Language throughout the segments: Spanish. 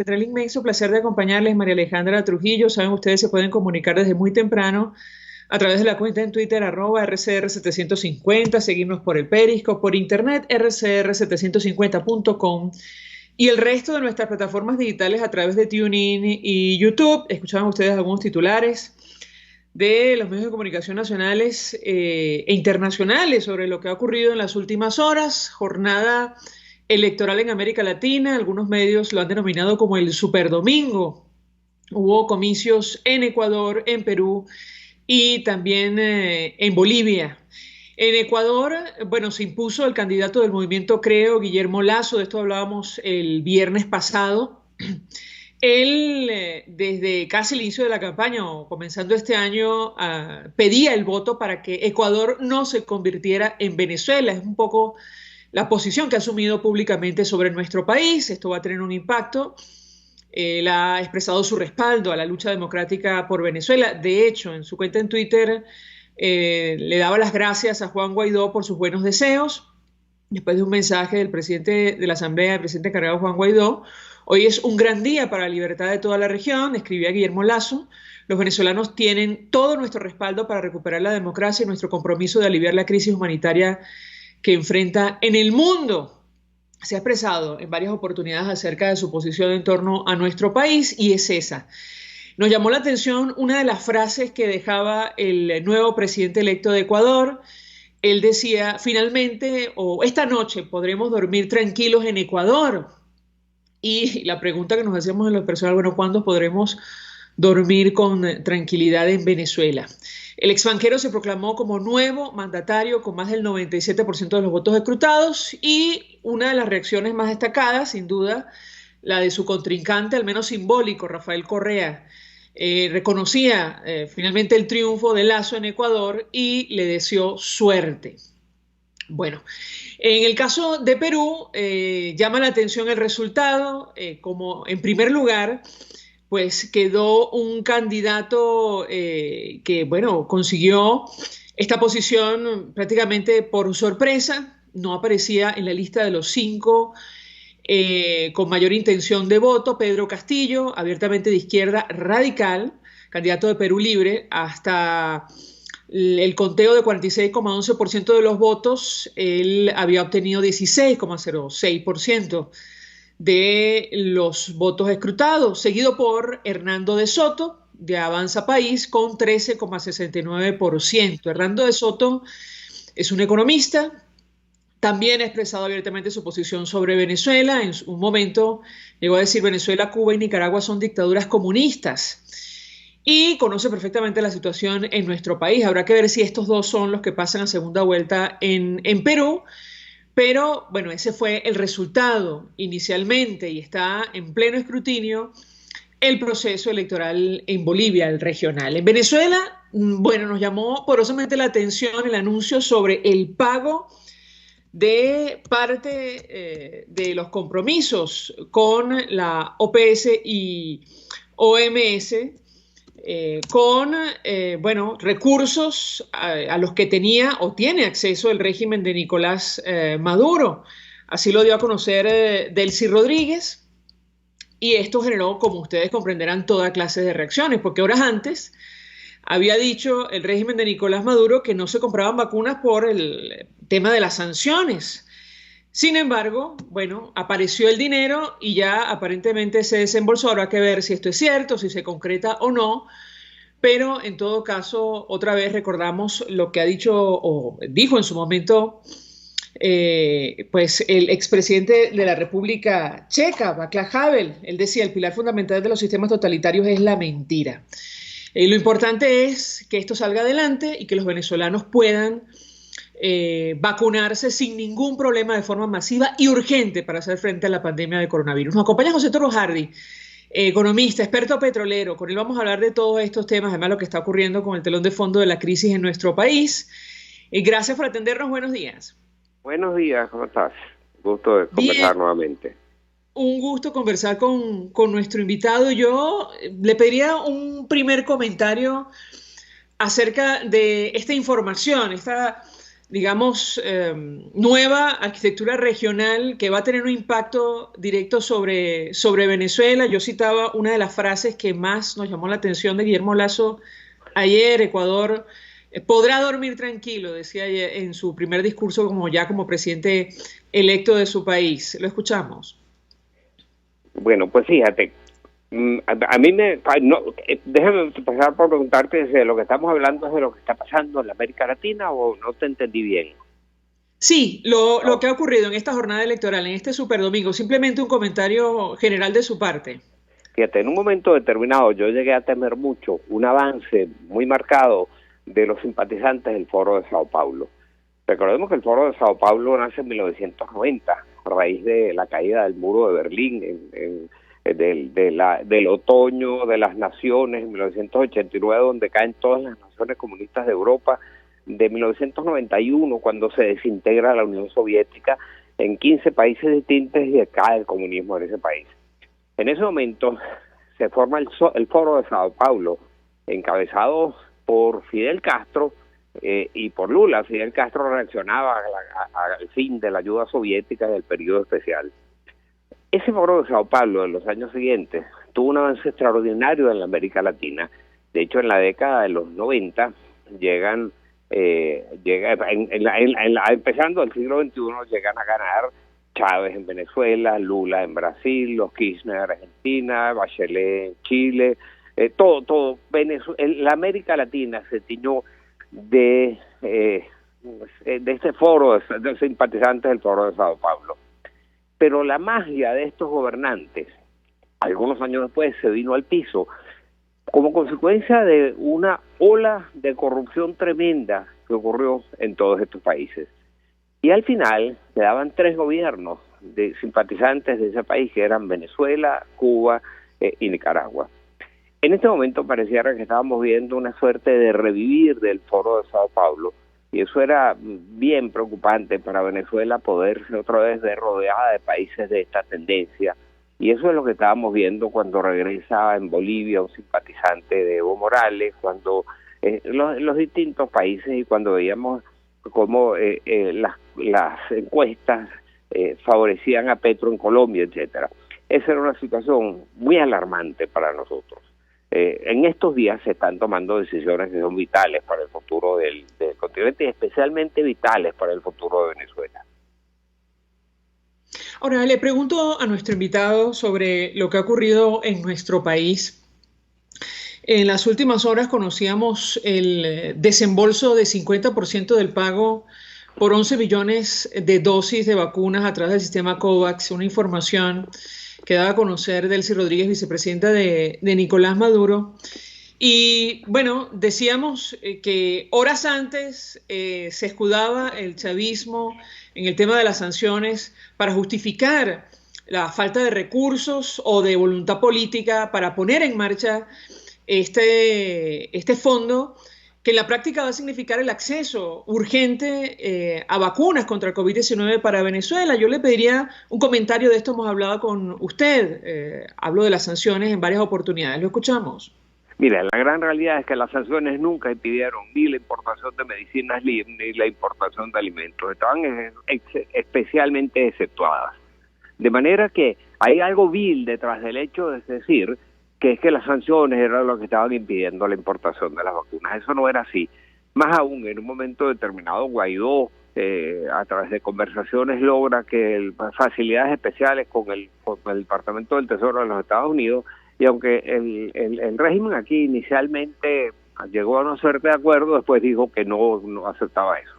Tendré el inmenso placer de acompañarles, María Alejandra Trujillo. Saben, ustedes se pueden comunicar desde muy temprano a través de la cuenta en Twitter, @RCR750, seguirnos por el Periscope, por internet, rcr750.com y el resto de nuestras plataformas digitales a través de TuneIn y YouTube. Escuchaban ustedes algunos titulares de los medios de comunicación nacionales e internacionales sobre lo que ha ocurrido en las últimas horas. Jornada electoral en América Latina, algunos medios lo han denominado como el Superdomingo. Hubo comicios en Ecuador, en Perú y también en Bolivia. En Ecuador, bueno, se impuso el candidato del movimiento Creo, Guillermo Lasso. De esto hablábamos el viernes pasado. Él, desde casi el inicio de la campaña o comenzando este año, pedía el voto para que Ecuador no se convirtiera en Venezuela. Es un poco la posición que ha asumido públicamente sobre nuestro país. Esto va a tener un impacto. Él ha expresado su respaldo a la lucha democrática por Venezuela. De hecho, en su cuenta en Twitter le daba las gracias a Juan Guaidó por sus buenos deseos. Después de un mensaje del presidente de la Asamblea, el presidente encargado Juan Guaidó: hoy es un gran día para la libertad de toda la región, escribía Guillermo Lasso. Los venezolanos tienen todo nuestro respaldo para recuperar la democracia y nuestro compromiso de aliviar la crisis humanitaria que enfrenta en el mundo. Se ha expresado en varias oportunidades acerca de su posición en torno a nuestro país y es esa. Nos llamó la atención una de las frases que dejaba el nuevo presidente electo de Ecuador. Él decía: finalmente, o esta noche podremos dormir tranquilos en Ecuador. Y la pregunta que nos hacemos en lo personal: bueno, ¿cuándo podremos dormir con tranquilidad en Venezuela? El extranjero se proclamó como nuevo mandatario con más del 97% de los votos escrutados, y una de las reacciones más destacadas, sin duda, la de su contrincante, al menos simbólico, Rafael Correa. Reconocía finalmente el triunfo de Lasso en Ecuador y le deseó suerte. Bueno, en el caso de Perú, llama la atención el resultado. Como en primer lugar, pues quedó un candidato que, bueno, consiguió esta posición prácticamente por sorpresa. No aparecía en la lista de los 5 con mayor intención de voto. Pedro Castillo, abiertamente de izquierda radical, candidato de Perú Libre. Hasta el conteo de 46,11% de los votos, él había obtenido 16,06% de los votos escrutados, seguido por Hernando de Soto, de Avanza País, con 13,69%. Hernando de Soto es un economista. También ha expresado abiertamente su posición sobre Venezuela. En un momento llegó a decir: Venezuela, Cuba y Nicaragua son dictaduras comunistas. Y conoce perfectamente la situación en nuestro país. Habrá que ver si estos dos son los que pasan a segunda vuelta en Perú. Pero bueno, ese fue el resultado inicialmente y está en pleno escrutinio el proceso electoral en Bolivia, el regional. En Venezuela, bueno, nos llamó poderosamente la atención el anuncio sobre el pago de parte de los compromisos con la OPS y OMS, con bueno, recursos a los que tenía o tiene acceso el régimen de Nicolás Maduro. Así lo dio a conocer Delcy Rodríguez, y esto generó, como ustedes comprenderán, toda clase de reacciones, porque horas antes había dicho el régimen de Nicolás Maduro que no se compraban vacunas por el tema de las sanciones. Sin embargo, bueno, apareció el dinero y ya aparentemente se desembolsó. Habrá que ver si esto es cierto, si se concreta o no. Pero en todo caso, otra vez recordamos lo que ha dicho o dijo en su momento pues el expresidente de la República Checa, Václav Havel. Él decía: el pilar fundamental de los sistemas totalitarios es la mentira. Lo importante es que esto salga adelante y que los venezolanos puedan vacunarse sin ningún problema, de forma masiva y urgente, para hacer frente a la pandemia de coronavirus. Nos acompaña José Toro Hardy, economista, experto petrolero. Con él vamos a hablar de todos estos temas, además lo que está ocurriendo con el telón de fondo de la crisis en nuestro país. Gracias por atendernos, buenos días. Buenos días, ¿cómo estás? Gusto de conversar nuevamente. Un gusto conversar con nuestro invitado. Yo le pediría un primer comentario acerca de esta información, esta digamos, nueva arquitectura regional que va a tener un impacto directo sobre Venezuela. Yo citaba una de las frases que más nos llamó la atención de Guillermo Lasso ayer: Ecuador podrá dormir tranquilo, decía ayer en su primer discurso como presidente electo de su país. Lo escuchamos. Bueno, pues fíjate, a mí déjame empezar por preguntarte si de lo que estamos hablando es de lo que está pasando en la América Latina o no te entendí bien. Sí, lo que ha ocurrido en esta jornada electoral, en este superdomingo, simplemente un comentario general de su parte. Fíjate, en un momento determinado yo llegué a temer mucho un avance muy marcado de los simpatizantes del Foro de Sao Paulo. Recordemos que el Foro de Sao Paulo nace en 1990, a raíz de la caída del muro de Berlín, del otoño de las naciones en 1989, donde caen todas las naciones comunistas de Europa, de 1991, cuando se desintegra la Unión Soviética en 15 países distintos y cae el comunismo en ese país. En ese momento se forma el Foro de Sao Paulo, encabezado por Fidel Castro y por Lula. Fidel Castro reaccionaba al fin de la ayuda soviética del periodo especial. Ese Foro de Sao Paulo en los años siguientes tuvo un avance extraordinario en la América Latina. De hecho, en la década de los 90 empezando el siglo XXI, llegan a ganar Chávez en Venezuela, Lula en Brasil, los Kirchner en Argentina, Bachelet en Chile, todo. La América Latina se tiñó de este foro de simpatizantes del Foro de Sao Paulo. Pero la magia de estos gobernantes, algunos años después, se vino al piso como consecuencia de una ola de corrupción tremenda que ocurrió en todos estos países. Y al final quedaban 3 gobiernos de simpatizantes de ese país, que eran Venezuela, Cuba y Nicaragua. En este momento pareciera que estábamos viendo una suerte de revivir del Foro de Sao Paulo, y eso era bien preocupante para Venezuela, poderse otra vez ver rodeada de países de esta tendencia. Y eso es lo que estábamos viendo cuando regresa en Bolivia un simpatizante de Evo Morales, cuando los distintos países, y cuando veíamos cómo las encuestas favorecían a Petro en Colombia, etcétera. Esa era una situación muy alarmante para nosotros. En estos días se están tomando decisiones que son vitales para el futuro del continente y especialmente vitales para el futuro de Venezuela. Ahora, le pregunto a nuestro invitado sobre lo que ha ocurrido en nuestro país. En las últimas horas conocíamos el desembolso de 50% del pago por 11 billones de dosis de vacunas a través del sistema COVAX, una información que daba a conocer Delcy Rodríguez, vicepresidenta de Nicolás Maduro. Y bueno, decíamos que horas antes se escudaba el chavismo en el tema de las sanciones para justificar la falta de recursos o de voluntad política para poner en marcha este fondo, que en la práctica va a significar el acceso urgente a vacunas contra el COVID-19 para Venezuela. Yo le pediría un comentario de esto, hemos hablado con usted, hablo de las sanciones en varias oportunidades, lo escuchamos. Mira, la gran realidad es que las sanciones nunca impidieron ni la importación de medicinas ni la importación de alimentos. Estaban especialmente exceptuadas. De manera que hay algo vil detrás del hecho de decir que es que las sanciones eran lo que estaban impidiendo la importación de las vacunas. Eso no era así. Más aún, en un momento determinado, Guaidó, a través de conversaciones, logra que facilidades especiales con el Departamento del Tesoro de los Estados Unidos. Y aunque el régimen aquí inicialmente llegó a no ser de acuerdo, después dijo que no aceptaba eso.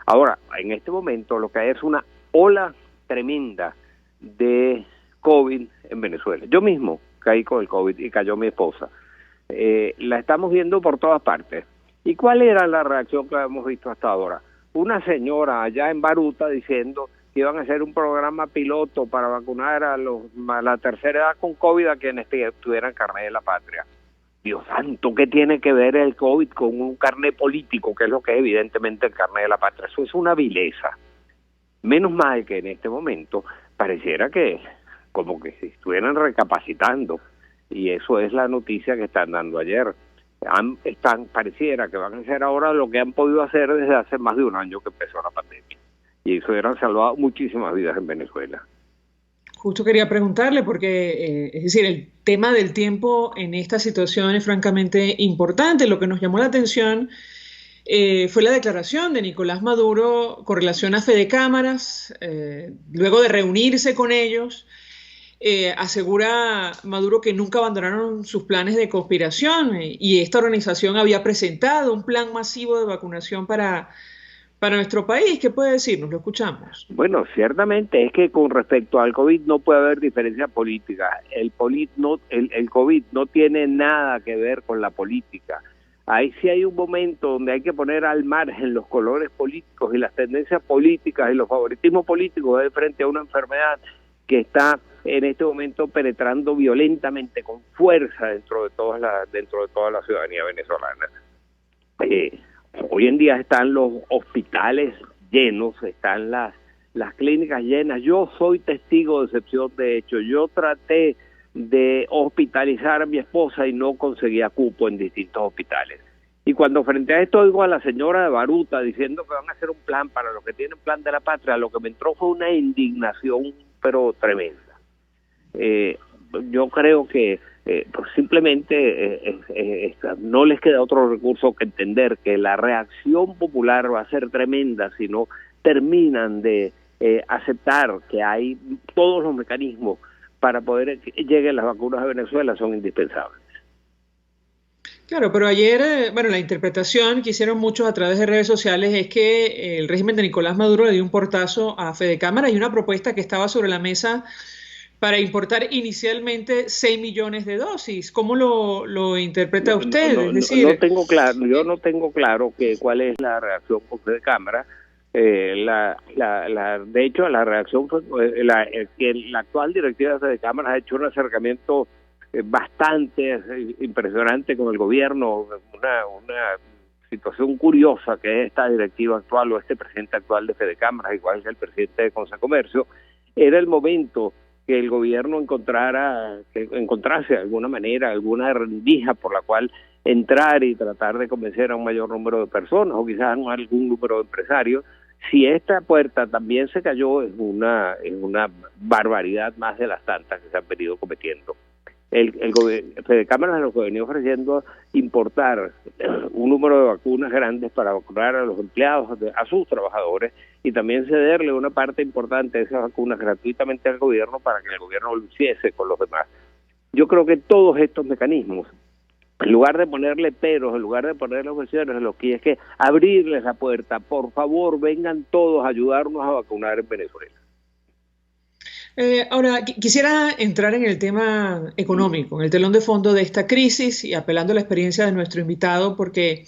Ahora, en este momento lo que hay es una ola tremenda de COVID en Venezuela. Yo mismo caí con el COVID y cayó mi esposa. La estamos viendo por todas partes. ¿Y cuál era la reacción que hemos visto hasta ahora? Una señora allá en Baruta diciendo que iban a hacer un programa piloto para vacunar a la tercera edad con COVID a quienes tuvieran carnet de la patria. Dios santo, ¿qué tiene que ver el COVID con un carnet político, que es lo que es evidentemente el carnet de la patria? Eso es una vileza. Menos mal que en este momento pareciera que como que se estuvieran recapacitando, y eso es la noticia que están dando ayer. pareciera que van a hacer ahora lo que han podido hacer desde hace más de un año que empezó la pandemia. Y eso hubieran salvado muchísimas vidas en Venezuela. Justo quería preguntarle porque, es decir, el tema del tiempo en esta situación es francamente importante. Lo que nos llamó la atención fue la declaración de Nicolás Maduro con relación a Fede Cámaras, luego de reunirse con ellos. Asegura Maduro que nunca abandonaron sus planes de conspiración y esta organización había presentado un plan masivo de vacunación para nuestro país. ¿Qué puede decirnos? Lo escuchamos. Bueno, ciertamente es que con respecto al COVID no puede haber diferencia política. El COVID no tiene nada que ver con la política. Ahí sí hay un momento donde hay que poner al margen los colores políticos y las tendencias políticas y los favoritismos políticos de frente a una enfermedad que está en este momento penetrando violentamente con fuerza dentro de toda la ciudadanía venezolana. Hoy en día están los hospitales llenos, están las clínicas llenas. Yo soy testigo de excepción. De hecho, yo traté de hospitalizar a mi esposa y no conseguía cupo en distintos hospitales. Y cuando frente a esto oigo a la señora de Baruta diciendo que van a hacer un plan para los que tienen plan de la patria, lo que me entró fue una indignación pero tremenda. Yo creo que pues simplemente no les queda otro recurso que entender que la reacción popular va a ser tremenda si no terminan de aceptar que hay todos los mecanismos para poder que lleguen las vacunas a Venezuela son indispensables. Claro, pero ayer, bueno, la interpretación que hicieron muchos a través de redes sociales es que el régimen de Nicolás Maduro le dio un portazo a Fede Cámaras y una propuesta que estaba sobre la mesa para importar inicialmente 6 millones de dosis. ¿Cómo lo interpreta usted? Es decir, yo no tengo claro cuál es la reacción de Cámara. De hecho, la reacción fue que la actual directiva de Cámara ha hecho un acercamiento bastante impresionante con el gobierno, una situación curiosa que es esta directiva actual o este presidente actual de Fede Cámaras, igual que el presidente de Consecomercio. Era el momento que el gobierno encontrase de alguna manera alguna rendija por la cual entrar y tratar de convencer a un mayor número de personas o quizás a algún número de empresarios. Si esta puerta también se cayó, es una barbaridad más de las tantas que se han venido cometiendo. Fede Cámaras lo que venía ofreciendo importar un número de vacunas grandes para vacunar a los empleados, a sus trabajadores, y también cederle una parte importante de esas vacunas gratuitamente al gobierno para que el gobierno lo hiciese con los demás. Yo creo que todos estos mecanismos, en lugar de ponerle peros, en lugar de ponerle objeciones, lo que es que abrirles la puerta, por favor, vengan todos a ayudarnos a vacunar en Venezuela. Ahora, quisiera entrar en el tema económico, en el telón de fondo de esta crisis y apelando a la experiencia de nuestro invitado, porque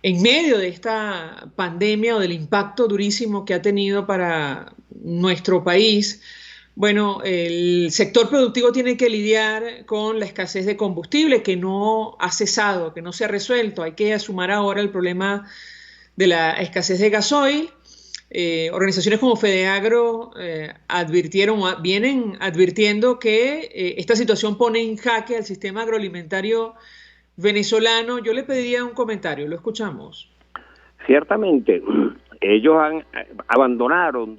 en medio de esta pandemia o del impacto durísimo que ha tenido para nuestro país, bueno, el sector productivo tiene que lidiar con la escasez de combustible que no ha cesado, que no se ha resuelto. Hay que sumar ahora el problema de la escasez de gasoil. Organizaciones como FedeAgro vienen advirtiendo que esta situación pone en jaque al sistema agroalimentario venezolano. Yo le pediría un comentario, lo escuchamos. Ciertamente, ellos abandonaron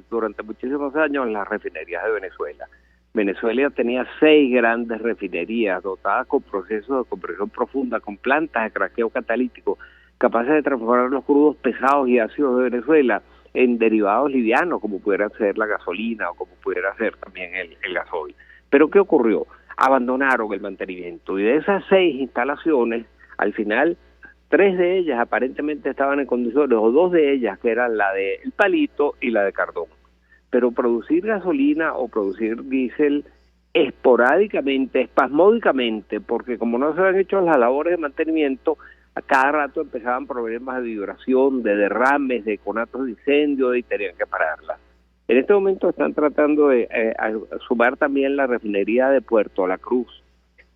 durante muchísimos años las refinerías de Venezuela. Venezuela tenía 6 grandes refinerías dotadas con procesos de compresión profunda, con plantas de craqueo catalítico, capaces de transformar los crudos pesados y ácidos de Venezuela en derivados livianos, como pudiera ser la gasolina o como pudiera ser también el gasoil. Pero ¿qué ocurrió? Abandonaron el mantenimiento y de esas 6 instalaciones, al final 3 de ellas aparentemente estaban en condiciones, o 2 de ellas, que eran la de El Palito y la de Cardón. Pero producir gasolina o producir diésel esporádicamente, espasmódicamente, porque como no se habían hecho las labores de mantenimiento, a cada rato empezaban problemas de vibración, de derrames, de conatos de incendio y tenían que pararlas. En este momento están tratando de sumar también la refinería de Puerto La Cruz.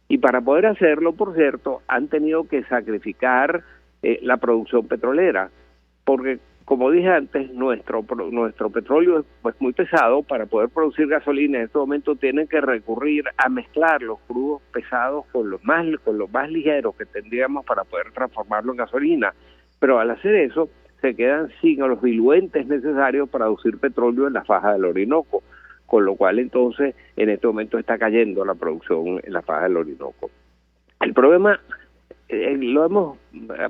Y para poder hacerlo, por cierto, han tenido que sacrificar la producción petrolera, porque como dije antes, nuestro petróleo es pues muy pesado. Para poder producir gasolina en este momento tienen que recurrir a mezclar los crudos pesados con los más ligeros que tendríamos para poder transformarlo en gasolina. Pero al hacer eso, se quedan sin los diluentes necesarios para producir petróleo en la faja del Orinoco, con lo cual entonces en este momento está cayendo la producción en la faja del Orinoco. El problema lo vemos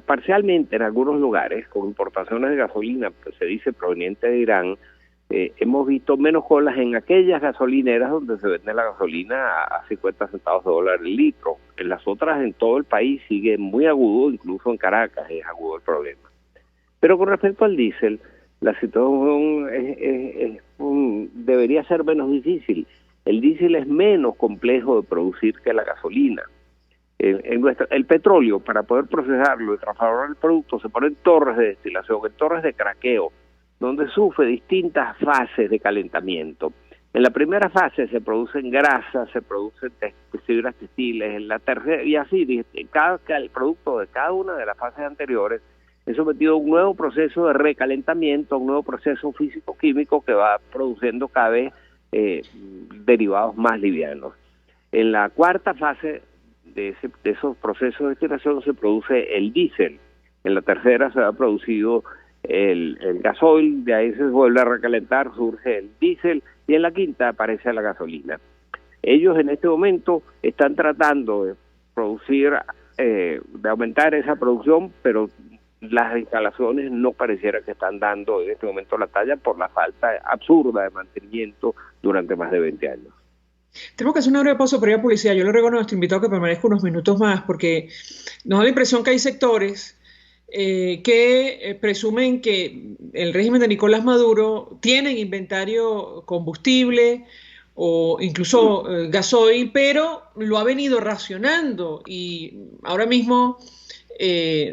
parcialmente en algunos lugares, con importaciones de gasolina, pues se dice proveniente de Irán. Hemos visto menos colas en aquellas gasolineras donde se vende la gasolina a 50 centavos de dólar el litro. En las otras, en todo el país, sigue muy agudo, incluso en Caracas es agudo el problema. Pero con respecto al diésel, la situación debería ser menos difícil. El diésel es menos complejo de producir que la gasolina. El petróleo, para poder procesarlo y transformar el producto, se pone en torres de destilación, en torres de craqueo, donde sufre distintas fases de calentamiento. En la primera fase se producen grasas, se producen fibras textiles, en la tercera, y así, el producto de cada una de las fases anteriores es sometido a un nuevo proceso de recalentamiento, un nuevo proceso físico-químico que va produciendo cada vez derivados más livianos. En la cuarta fase de esos procesos de destilación se produce el diésel. En la tercera se ha producido el gasoil, de ahí se vuelve a recalentar, surge el diésel, y en la quinta aparece la gasolina. Ellos en este momento están tratando de producir, de aumentar esa producción, pero las instalaciones no pareciera que están dando en este momento la talla por la falta absurda de mantenimiento durante más de 20 años. Tenemos que hacer una breve pausa para ir a publicidad. Yo le ruego a nuestro invitado que permanezca unos minutos más, porque nos da la impresión que hay sectores que presumen que el régimen de Nicolás Maduro tiene en inventario combustible o incluso gasoil, pero lo ha venido racionando. Y ahora mismo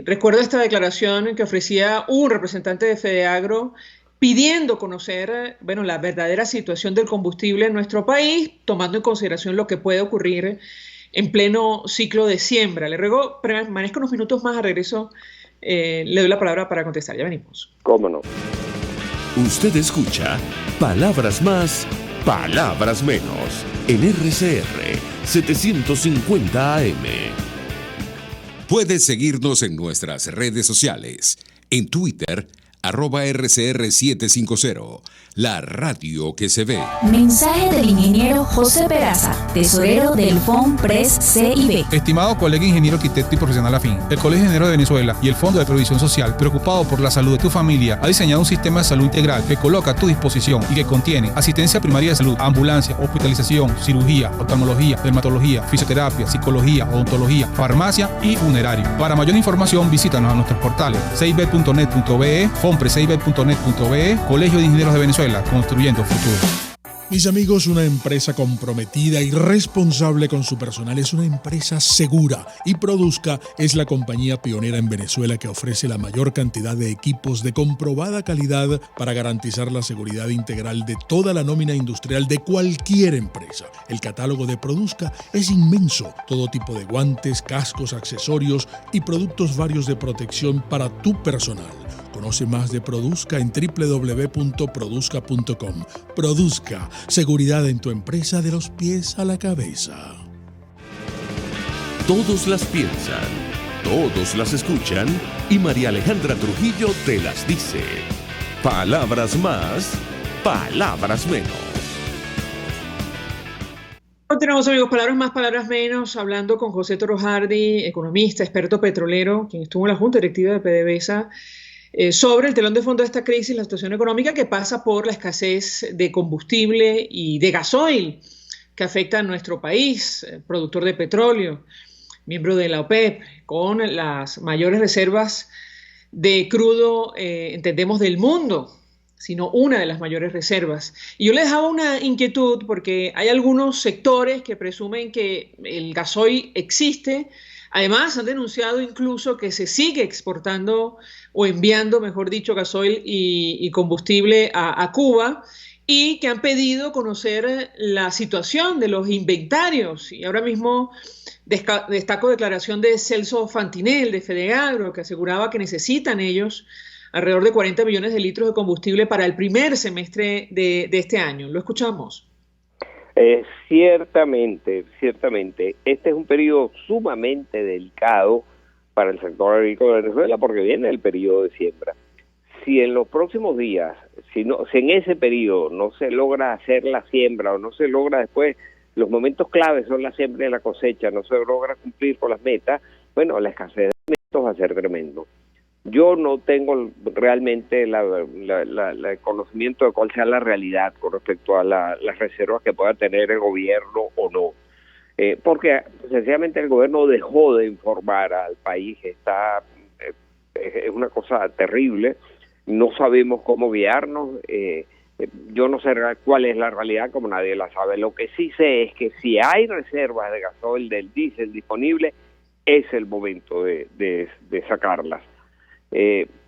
recuerdo esta declaración que ofrecía un representante de Fedeagro pidiendo conocer, la verdadera situación del combustible en nuestro país, tomando en consideración lo que puede ocurrir en pleno ciclo de siembra. Le ruego, permanezca unos minutos más, a regreso le doy la palabra para contestar. Ya venimos. ¿Cómo no? Usted escucha Palabras Más, Palabras Menos, en RCR 750 AM. Puedes seguirnos en nuestras redes sociales, en Twitter, @RCR750, la radio que se ve. Mensaje del ingeniero José Peraza, tesorero del FONPRES CIB. Estimado colega ingeniero arquitecto y profesional afín, el Colegio de Ingenieros de Venezuela y el Fondo de Previsión Social, preocupado por la salud de tu familia, ha diseñado un sistema de salud integral que coloca a tu disposición y que contiene asistencia primaria de salud, ambulancia, hospitalización, cirugía, oftalmología, dermatología, fisioterapia, psicología, odontología, farmacia y funerario. Para mayor información, visítanos a nuestros portales cib.net.be, fonprescib.net.be, Colegio de Ingenieros de Venezuela, construyendo futuro. Mis amigos, una empresa comprometida y responsable con su personal es una empresa segura, y Produzca es la compañía pionera en Venezuela que ofrece la mayor cantidad de equipos de comprobada calidad para garantizar la seguridad integral de toda la nómina industrial de cualquier empresa. El catálogo de Produzca es inmenso, todo tipo de guantes, cascos, accesorios y productos varios de protección para tu personal. Conoce más de Produzca en www.produzca.com. Produzca, seguridad en tu empresa de los pies a la cabeza. Todos las piensan, todos las escuchan y María Alejandra Trujillo te las dice. Palabras más, palabras menos. Continuamos, amigos, palabras más, palabras menos, hablando con José Toro Hardy, economista, experto petrolero, quien estuvo en la Junta Directiva de PDVSA, sobre el telón de fondo de esta crisis, la situación económica que pasa por la escasez de combustible y de gasoil que afecta a nuestro país, productor de petróleo, miembro de la OPEP, con las mayores reservas de crudo, entendemos, del mundo, sino una de las mayores reservas. Y yo les dejaba una inquietud porque hay algunos sectores que presumen que el gasoil existe. Además, han denunciado incluso que se sigue exportando o enviando, mejor dicho, gasoil y combustible a Cuba, y que han pedido conocer la situación de los inventarios. Y ahora mismo destaco declaración de Celso Fantinel, de Fedeagro, que aseguraba que necesitan ellos alrededor de 40 millones de litros de combustible para el primer semestre de este año. ¿Lo escuchamos? Ciertamente. Este es un periodo sumamente delicado para el sector agrícola de Venezuela porque viene el periodo de siembra. Si en los próximos días, si en ese periodo no se logra hacer la siembra o no se logra después, los momentos claves son la siembra y la cosecha, no se logra cumplir con las metas, bueno, la escasez de alimentos va a ser tremendo. Yo no tengo realmente el conocimiento de cuál sea la realidad con respecto a las reservas que pueda tener el gobierno o no. Porque sencillamente el gobierno dejó de informar al país, es una cosa terrible, no sabemos cómo guiarnos, yo no sé cuál es la realidad como nadie la sabe. Lo que sí sé es que si hay reservas de gasoil, del diésel disponible, es el momento de sacarlas.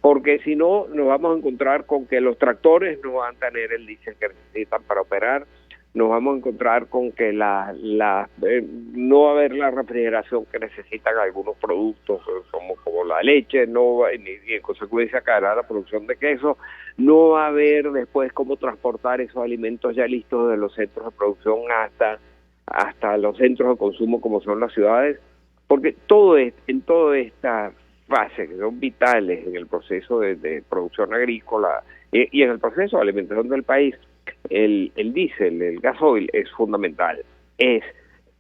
Porque si no, nos vamos a encontrar con que los tractores no van a tener el diésel que necesitan para operar, nos vamos a encontrar con que no va a haber la refrigeración que necesitan algunos productos, como la leche, y en consecuencia caerá la producción de queso, no va a haber después cómo transportar esos alimentos ya listos de los centros de producción hasta los centros de consumo como son las ciudades, porque en toda esta fase que son vitales en el proceso de producción agrícola y en el proceso de alimentación del país, el diésel, el gasoil es fundamental, es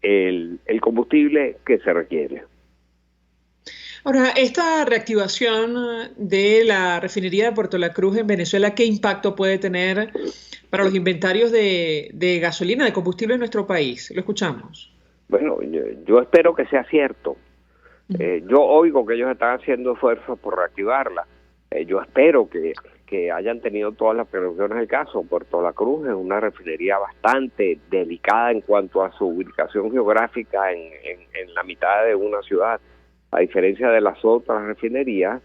el combustible que se requiere. Ahora, esta reactivación de la refinería de Puerto La Cruz en Venezuela, ¿qué impacto puede tener para los inventarios de gasolina, de combustible en nuestro país? Lo escuchamos. Bueno, yo espero que sea cierto. Yo oigo que ellos están haciendo esfuerzos por reactivarla. Yo espero que hayan tenido todas las precauciones del caso. Puerto La Cruz es una refinería bastante delicada en cuanto a su ubicación geográfica en la mitad de una ciudad, a diferencia de las otras refinerías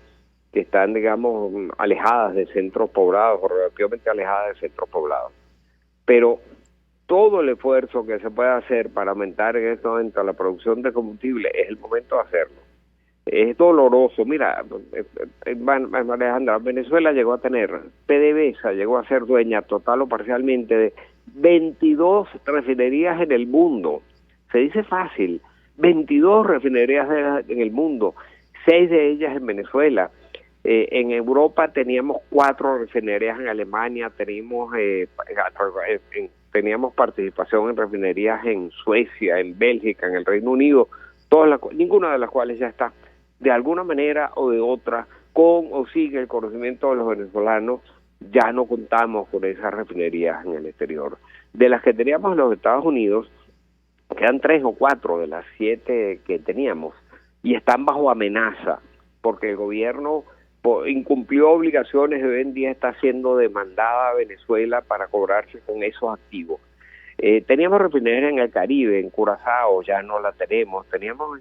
que están, digamos, alejadas de centros poblados o relativamente alejadas de centros poblados. Pero todo el esfuerzo que se pueda hacer para aumentar en este momento la producción de combustible es el momento de hacerlo. Es doloroso. Mira, Alejandra, Venezuela llegó a tener, PDVSA llegó a ser dueña total o parcialmente de 22 refinerías en el mundo. Se dice fácil, 22 refinerías en el mundo, 6 de ellas en Venezuela. En Europa teníamos 4 refinerías, en Alemania teníamos participación en refinerías en Suecia, en Bélgica, en el Reino Unido, ninguna de las cuales ya está de alguna manera o de otra, con o sin el conocimiento de los venezolanos. Ya no contamos con esas refinerías en el exterior. De las que teníamos en los Estados Unidos, quedan 3 o 4 de las 7 que teníamos, y están bajo amenaza, porque el gobierno incumplió obligaciones y hoy en día está siendo demandada a Venezuela para cobrarse con esos activos. Teníamos refinerías en el Caribe, en Curazao, ya no la tenemos. Teníamos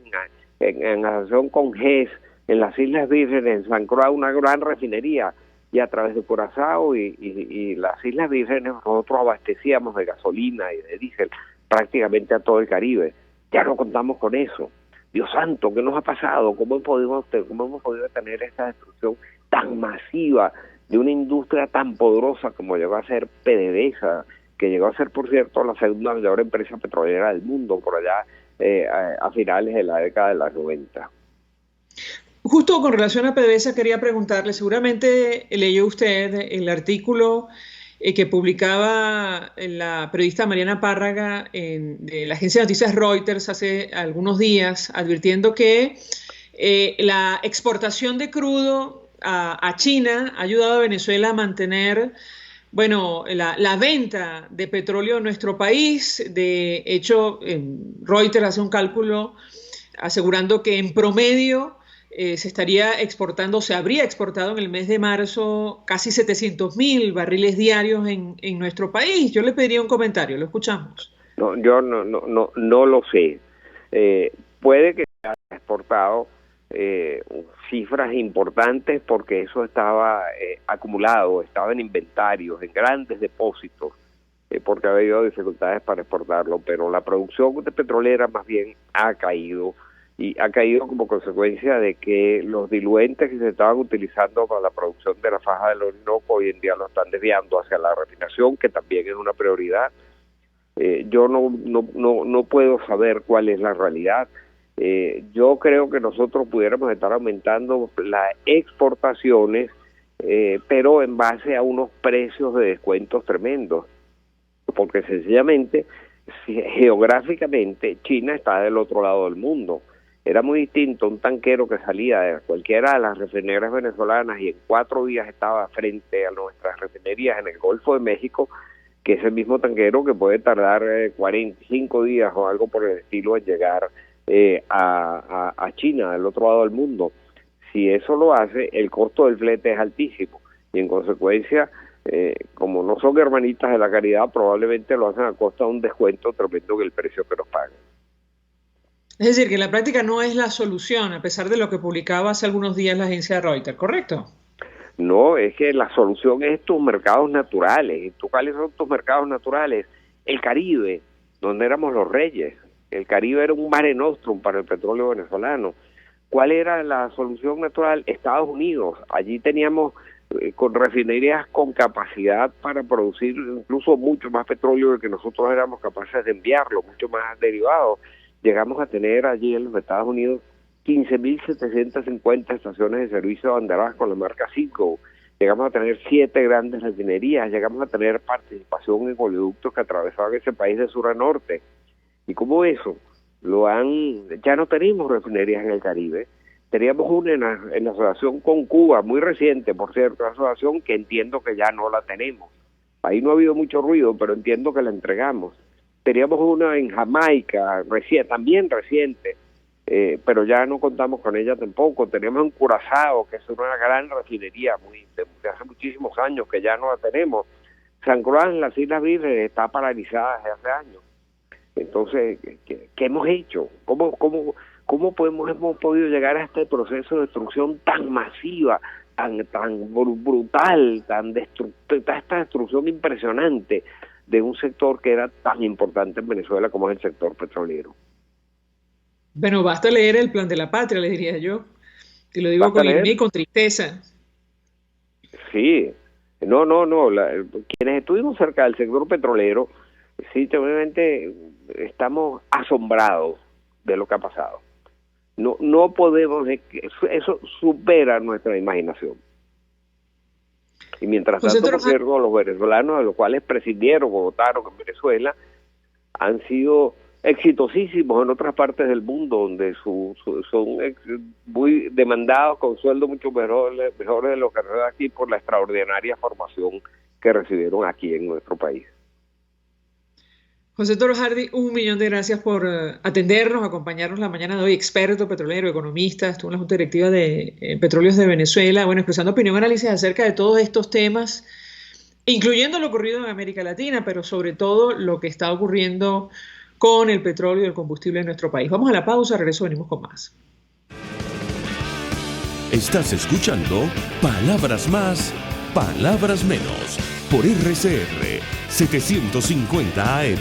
en asociación con GES, en las Islas Vírgenes, en San Croix, una gran refinería, y a través de Curazao y las Islas Vírgenes nosotros abastecíamos de gasolina y de diésel prácticamente a todo el Caribe. Ya no contamos con eso. Dios santo, ¿qué nos ha pasado? ¿Cómo hemos podido tener esta destrucción tan masiva de una industria tan poderosa como llegó a ser PDVSA, que llegó a ser, por cierto, la segunda mayor empresa petrolera del mundo por allá a finales de la década de los 90? Justo con relación a PDVSA quería preguntarle, seguramente leyó usted el artículo que publicaba la periodista Mariana Párraga de la agencia de noticias Reuters hace algunos días, advirtiendo que la exportación de crudo a China ha ayudado a Venezuela a mantener, bueno, la venta de petróleo en nuestro país. De hecho, Reuters hace un cálculo asegurando que en promedio se habría exportado en el mes de marzo casi 700.000 barriles diarios en nuestro país. Yo le pediría un comentario, lo escuchamos. No, yo no lo sé. Puede que se haya exportado cifras importantes porque eso estaba acumulado, estaba en inventarios, en grandes depósitos, porque había habido dificultades para exportarlo, pero la producción petrolera más bien ha caído. y ha caído como consecuencia de que los diluentes que se estaban utilizando para la producción de la faja del Orinoco hoy en día lo están desviando hacia la refinación, que también es una prioridad. Yo no puedo saber cuál es la realidad. Yo creo que nosotros pudiéramos estar aumentando las exportaciones, pero en base a unos precios de descuentos tremendos, porque sencillamente, geográficamente, China está del otro lado del mundo. Era muy distinto un tanquero que salía de cualquiera de las refinerías venezolanas y en 4 días estaba frente a nuestras refinerías en el Golfo de México, que ese mismo tanquero que puede tardar 45 días o algo por el estilo en llegar a China, del otro lado del mundo. Si eso lo hace, el costo del flete es altísimo y en consecuencia, como no son hermanitas de la caridad, probablemente lo hacen a costa de un descuento tremendo que el precio que nos pagan. Es decir, que en la práctica no es la solución, a pesar de lo que publicaba hace algunos días la agencia Reuters, ¿correcto? No, es que la solución es tus mercados naturales. ¿Cuáles son tus mercados naturales? El Caribe, donde éramos los reyes. El Caribe era un mare nostrum para el petróleo venezolano. ¿Cuál era la solución natural? Estados Unidos. Allí teníamos con refinerías con capacidad para producir incluso mucho más petróleo del que nosotros éramos capaces de enviarlo, mucho más derivados. Llegamos a tener allí en los Estados Unidos 15.750 estaciones de servicio abanderadas con la marca Citgo. Llegamos a tener 7 grandes refinerías, llegamos a tener participación en oleoductos que atravesaban ese país de sur a norte. Y como eso, ya no tenemos refinerías en el Caribe. Teníamos una en la asociación con Cuba, muy reciente, por cierto, una asociación que entiendo que ya no la tenemos. Ahí no ha habido mucho ruido, pero entiendo que la entregamos. Teníamos una en Jamaica, también reciente, pero ya no contamos con ella tampoco. Teníamos en Curazao, que es una gran refinería de hace muchísimos años, que ya no la tenemos. San Juan, en las Islas Vírgenes, está paralizada desde hace años. Entonces, ¿qué hemos hecho? ¿Cómo hemos podido llegar a este proceso de destrucción tan masiva, tan brutal, esta destrucción impresionante de un sector que era tan importante en Venezuela como es el sector petrolero? Bueno, basta leer el Plan de la Patria, le diría yo. Y lo digo con ironía y con tristeza. Sí, no. Quienes estuvimos cerca del sector petrolero, sí, obviamente estamos asombrados de lo que ha pasado. No podemos, eso supera nuestra imaginación. Y mientras tanto, por cierto, los venezolanos, de los cuales prescindieron o votaron en Venezuela, han sido exitosísimos en otras partes del mundo, donde son muy demandados con sueldos mucho mejores de lo que reciben aquí por la extraordinaria formación que recibieron aquí en nuestro país. José Toro Hardy, 1.000.000 de gracias por atendernos, acompañarnos la mañana de hoy, experto petrolero, economista, estuvo en la Junta Directiva de Petróleos de Venezuela, bueno, expresando opinión y análisis acerca de todos estos temas, incluyendo lo ocurrido en América Latina, pero sobre todo lo que está ocurriendo con el petróleo y el combustible en nuestro país. Vamos a la pausa, regreso, venimos con más. Estás escuchando Palabras Más, Palabras Menos, por RCR 750 AM.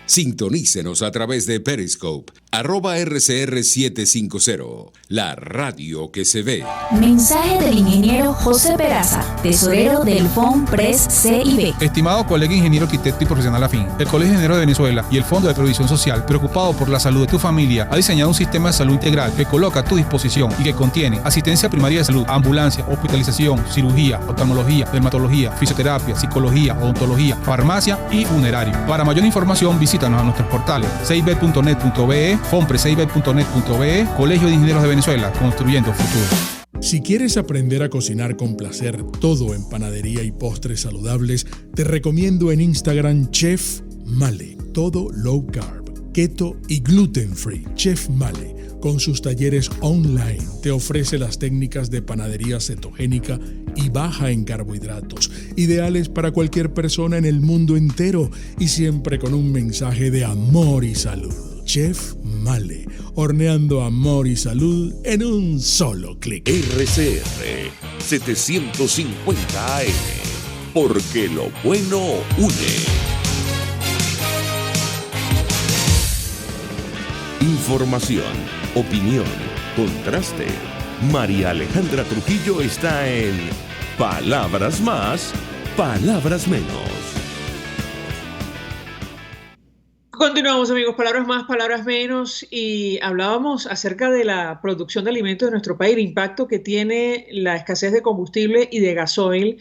Sintonícenos a través de Periscope, @RCR750, la radio que se ve. Mensaje del ingeniero José Peraza, tesorero del FONPRES CIB. Estimado colega ingeniero arquitecto y profesional afín, el Colegio de Ingenieros de Venezuela y el Fondo de Previsión Social, preocupado por la salud de tu familia, ha diseñado un sistema de salud integral que coloca a tu disposición y que contiene asistencia primaria de salud, ambulancia, hospitalización, cirugía, oftalmología, dermatología, fisioterapia, psicología, odontología, farmacia y funerario. Para mayor información, visítanos a nuestros portales cib.net.be, fonprescib.net.be, Colegio de Ingenieros de Venezuela, construyendo futuro. Si quieres aprender a cocinar con placer todo en panadería y postres saludables, te recomiendo en Instagram Chef Male, todo low carb, keto y gluten free. Chef Male, con sus talleres online, te ofrece las técnicas de panadería cetogénica y baja en carbohidratos, ideales para cualquier persona en el mundo entero y siempre con un mensaje de amor y salud. Chef Male, horneando amor y salud en un solo clic. RCR 750 AM, porque lo bueno une. Información, opinión, contraste. María Alejandra Trujillo está en Palabras Más, Palabras Menos. Continuamos, amigos, palabras más, palabras menos, y hablábamos acerca de la producción de alimentos de nuestro país, el impacto que tiene la escasez de combustible y de gasoil.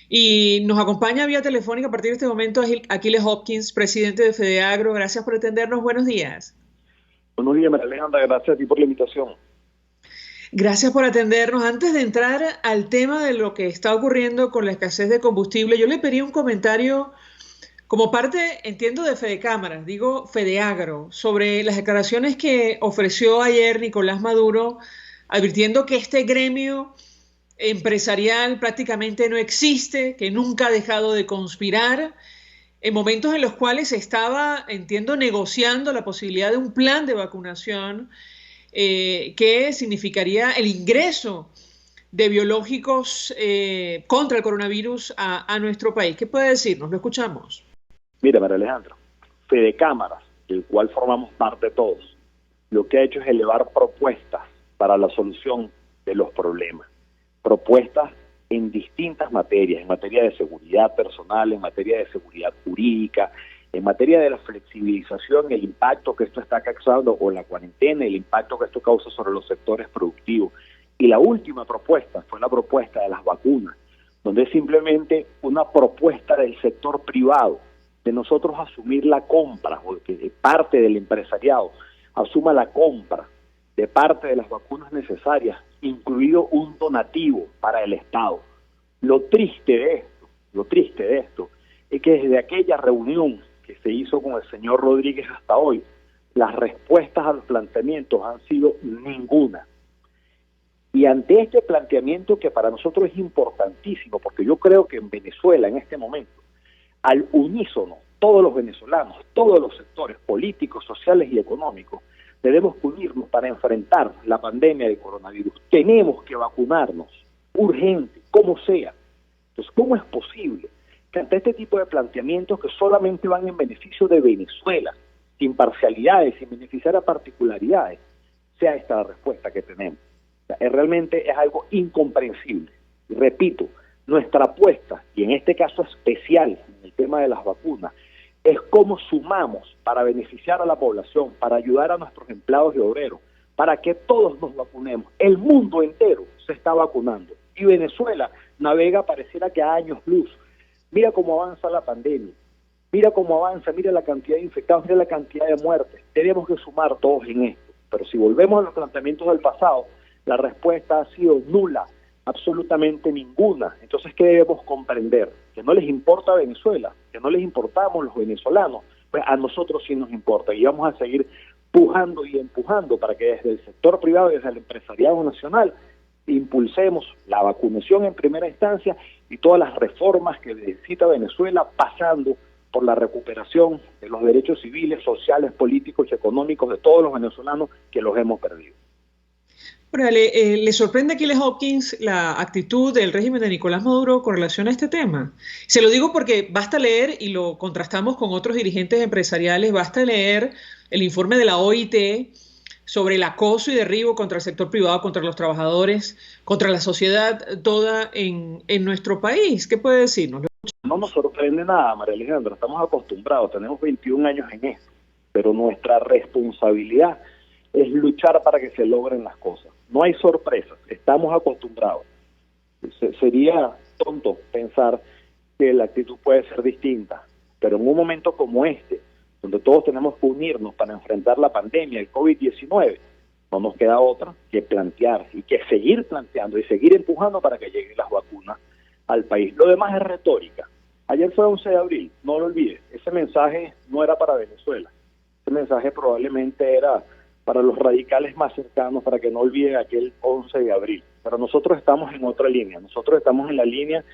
Y nos acompaña vía telefónica a partir de este momento Aquiles Hopkins, presidente de FedeAgro. Gracias por atendernos. Buenos días. Buenos días, María Alejandra. Gracias a ti por la invitación. Gracias por atendernos. Antes de entrar al tema de lo que está ocurriendo con la escasez de combustible, yo le pedí un comentario como parte, entiendo, de Fedecámaras, digo FedeAgro, sobre las declaraciones que ofreció ayer Nicolás Maduro, advirtiendo que este gremio empresarial prácticamente no existe, que nunca ha dejado de conspirar, en momentos en los cuales se estaba, entiendo, negociando la posibilidad de un plan de vacunación que significaría el ingreso de biológicos contra el coronavirus a nuestro país. ¿Qué puede decirnos? Lo escuchamos. Mira, María Alejandra, Fedecámaras, del cual formamos parte todos, lo que ha hecho es elevar propuestas para la solución de los problemas. Propuestas en distintas materias, en materia de seguridad personal, en materia de seguridad jurídica, en materia de la flexibilización, el impacto que esto está causando, o la cuarentena, el impacto que esto causa sobre los sectores productivos. Y la última propuesta fue la propuesta de las vacunas, donde es simplemente una propuesta del sector privado, de nosotros asumir la compra, o que parte del empresariado asuma la compra de parte de las vacunas necesarias, incluido un donativo para el Estado. Lo triste de esto es que desde aquella reunión que se hizo con el señor Rodríguez hasta hoy, las respuestas a los planteamientos han sido ninguna. Y ante este planteamiento, que para nosotros es importantísimo, porque yo creo que en Venezuela en este momento, al unísono, todos los venezolanos, todos los sectores políticos, sociales y económicos, debemos unirnos para enfrentar la pandemia de coronavirus. Tenemos que vacunarnos, urgente, como sea. Entonces, ¿cómo es posible que ante este tipo de planteamientos que solamente van en beneficio de Venezuela, sin parcialidades, sin beneficiar a particularidades, sea esta la respuesta que tenemos? O sea, realmente es algo incomprensible. Y repito, nuestra apuesta, y en este caso especial, en el tema de las vacunas, es cómo sumamos para beneficiar a la población, para ayudar a nuestros empleados y obreros, para que todos nos vacunemos. El mundo entero se está vacunando y Venezuela navega, pareciera que a años luz. Mira cómo avanza la pandemia, mira cómo avanza, mira la cantidad de infectados, mira la cantidad de muertes. Tenemos que sumar todos en esto, pero si volvemos a los planteamientos del pasado, la respuesta ha sido nula, absolutamente ninguna. Entonces, ¿qué debemos comprender? Que no les importa Venezuela, que no les importamos los venezolanos, pues a nosotros sí nos importa, y vamos a seguir pujando y empujando para que desde el sector privado y desde el empresariado nacional impulsemos la vacunación en primera instancia y todas las reformas que necesita Venezuela, pasando por la recuperación de los derechos civiles, sociales, políticos y económicos de todos los venezolanos que los hemos perdido. ¿Le sorprende a Aquiles Hopkins la actitud del régimen de Nicolás Maduro con relación a este tema? Se lo digo porque basta leer, y lo contrastamos con otros dirigentes empresariales, basta leer el informe de la OIT sobre el acoso y derribo contra el sector privado, contra los trabajadores, contra la sociedad toda en nuestro país. ¿Qué puede decirnos? No nos sorprende nada, María Alejandra, estamos acostumbrados, tenemos 21 años en esto, pero nuestra responsabilidad es luchar para que se logren las cosas. No hay sorpresas, estamos acostumbrados. Sería tonto pensar que la actitud puede ser distinta, pero en un momento como este, donde todos tenemos que unirnos para enfrentar la pandemia, el COVID-19, no nos queda otra que plantear y que seguir planteando y seguir empujando para que lleguen las vacunas al país. Lo demás es retórica. Ayer fue 11 de abril, no lo olvides, ese mensaje no era para Venezuela, ese mensaje probablemente era para los radicales más cercanos, para que no olviden aquel 11 de abril. Pero nosotros estamos en otra línea, nosotros estamos en la línea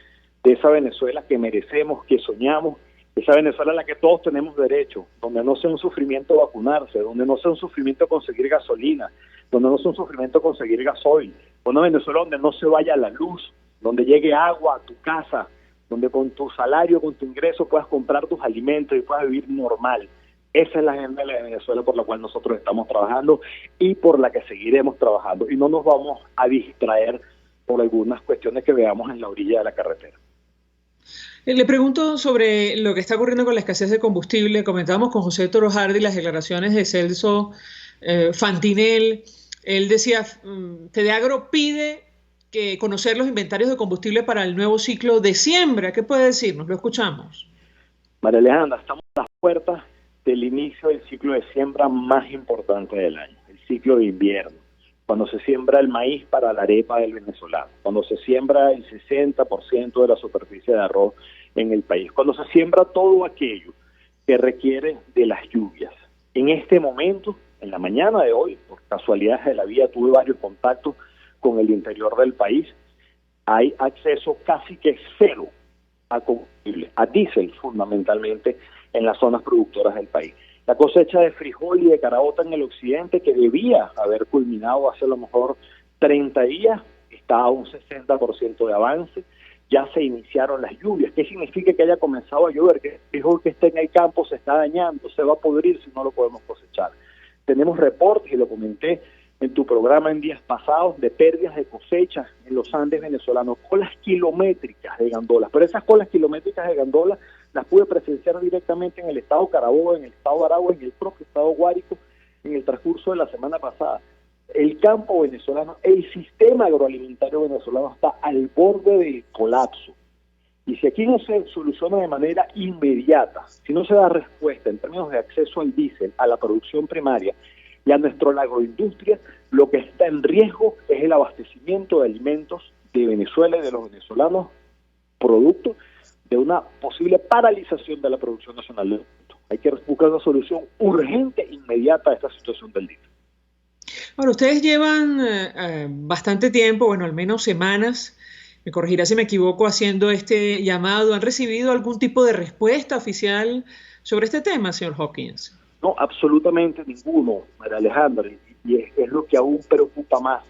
de esa Venezuela que merecemos, que soñamos, esa Venezuela a la que todos tenemos derecho, donde no sea un sufrimiento vacunarse, donde no sea un sufrimiento conseguir gasolina, donde no sea un sufrimiento conseguir gasoil, una Venezuela donde no se vaya la luz, donde llegue agua a tu casa, donde con tu salario, con tu ingreso puedas comprar tus alimentos y puedas vivir normal. Esa es la agenda de Venezuela por la cual nosotros estamos trabajando y por la que seguiremos trabajando. Y no nos vamos a distraer por algunas cuestiones que veamos en la orilla de la carretera. Le pregunto sobre lo que está ocurriendo con la escasez de combustible. Comentábamos con José Toro Hardy las declaraciones de Celso Fantinel. Él decía, Fedeagro pide que conocer los inventarios de combustible para el nuevo ciclo de siembra. ¿Qué puede decirnos? Lo escuchamos. María Alejandra, estamos a las puertas del inicio del ciclo de siembra más importante del año, el ciclo de invierno, cuando se siembra el maíz para la arepa del venezolano, cuando se siembra el 60% de la superficie de arroz en el país, cuando se siembra todo aquello que requiere de las lluvias. En este momento, en la mañana de hoy, por casualidades de la vida, tuve varios contactos con el interior del país, hay acceso casi que cero a combustible, a diésel fundamentalmente en las zonas productoras del país. La cosecha de frijol y de caraota en el occidente, que debía haber culminado hace a lo mejor 30 días, está a un 60% de avance. Ya se iniciaron las lluvias. ¿Qué significa que haya comenzado a llover? Que el frijol que esté en el campo se está dañando, se va a pudrir si no lo podemos cosechar. Tenemos reportes, y lo comenté en tu programa en días pasados, de pérdidas de cosechas en los Andes venezolanos, colas kilométricas de gandolas. Pero esas colas kilométricas de gandolas las pude presenciar directamente en el estado Carabobo, en el estado Aragua, en el propio estado Guárico, en el transcurso de la semana pasada. El campo venezolano, el sistema agroalimentario venezolano está al borde del colapso. Y si aquí no se soluciona de manera inmediata, si no se da respuesta en términos de acceso al diésel, a la producción primaria y a nuestra agroindustria, lo que está en riesgo es el abastecimiento de alimentos de Venezuela y de los venezolanos, producto de una posible paralización de la producción nacional de alimentos. Hay que buscar una solución urgente e inmediata a esta situación del diésel. Ahora, ustedes llevan bastante tiempo, bueno, al menos semanas, me corregirá si me equivoco, haciendo este llamado. ¿Han recibido algún tipo de respuesta oficial sobre este tema, señor Hawkins? No, absolutamente ninguno, María Alejandra, y es lo que aún preocupa más.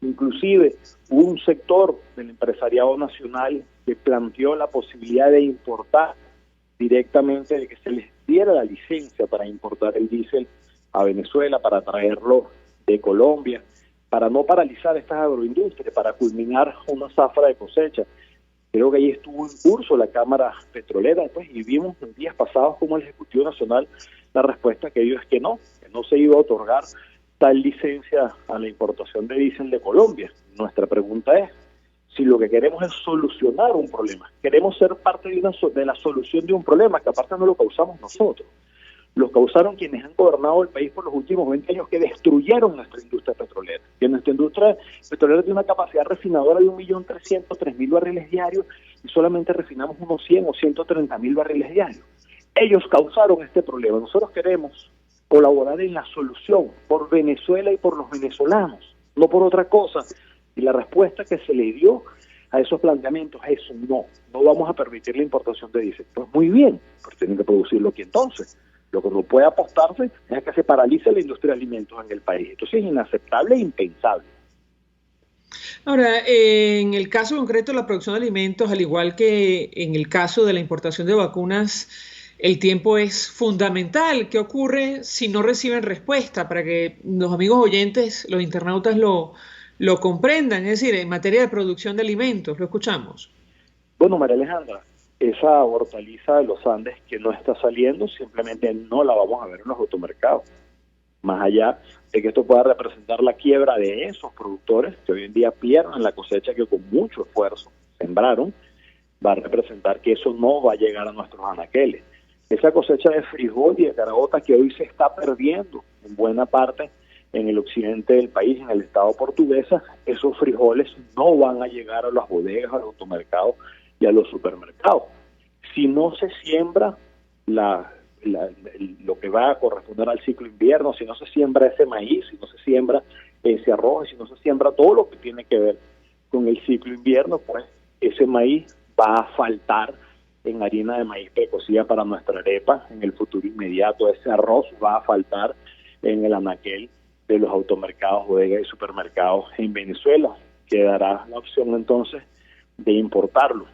Inclusive hubo un sector del empresariado nacional que planteó la posibilidad de importar directamente, de que se les diera la licencia para importar el diésel a Venezuela, para traerlo de Colombia, para no paralizar estas agroindustrias, para culminar una zafra de cosecha. Creo que ahí estuvo en curso la Cámara Petrolera, pues, y vimos en días pasados como el Ejecutivo Nacional la respuesta que dio es que no se iba a otorgar tal licencia a la importación de diésel de Colombia. Nuestra pregunta es, si lo que queremos es solucionar un problema, queremos ser parte de la solución de un problema, que aparte no lo causamos nosotros, los causaron quienes han gobernado el país por los últimos 20 años, que destruyeron nuestra industria petrolera. Que nuestra industria petrolera tiene una capacidad refinadora de 1.300.000 barriles diarios y solamente refinamos unos 100 o 130.000 barriles diarios. Ellos causaron este problema. Nosotros queremos colaborar en la solución por Venezuela y por los venezolanos, no por otra cosa. Y la respuesta que se le dio a esos planteamientos es no vamos a permitir la importación de diésel. Pues muy bien, pues tienen que producirlo aquí entonces. Lo que no puede apostarse es que se paralice la industria de alimentos en el país. Esto sí es inaceptable e impensable. Ahora, en el caso concreto de la producción de alimentos, al igual que en el caso de la importación de vacunas, el tiempo es fundamental. ¿Qué ocurre si no reciben respuesta? Para que los amigos oyentes, los internautas lo comprendan. Es decir, en materia de producción de alimentos, lo escuchamos. Bueno, María Alejandra, esa hortaliza de los Andes que no está saliendo, simplemente no la vamos a ver en los automercados. Más allá de que esto pueda representar la quiebra de esos productores que hoy en día pierden la cosecha que con mucho esfuerzo sembraron, va a representar que eso no va a llegar a nuestros anaqueles. Esa cosecha de frijol y de caraota que hoy se está perdiendo en buena parte en el occidente del país, en el estado Portuguesa, esos frijoles no van a llegar a las bodegas, a los automercados y a los supermercados. Si no se siembra lo que va a corresponder al ciclo invierno, si no se siembra ese maíz, si no se siembra ese arroz, si no se siembra todo lo que tiene que ver con el ciclo invierno, pues ese maíz va a faltar en harina de maíz precocida para nuestra arepa en el futuro inmediato. Ese arroz va a faltar en el anaquel de los automercados, bodegas y supermercados en Venezuela. Quedará la opción entonces de importarlo,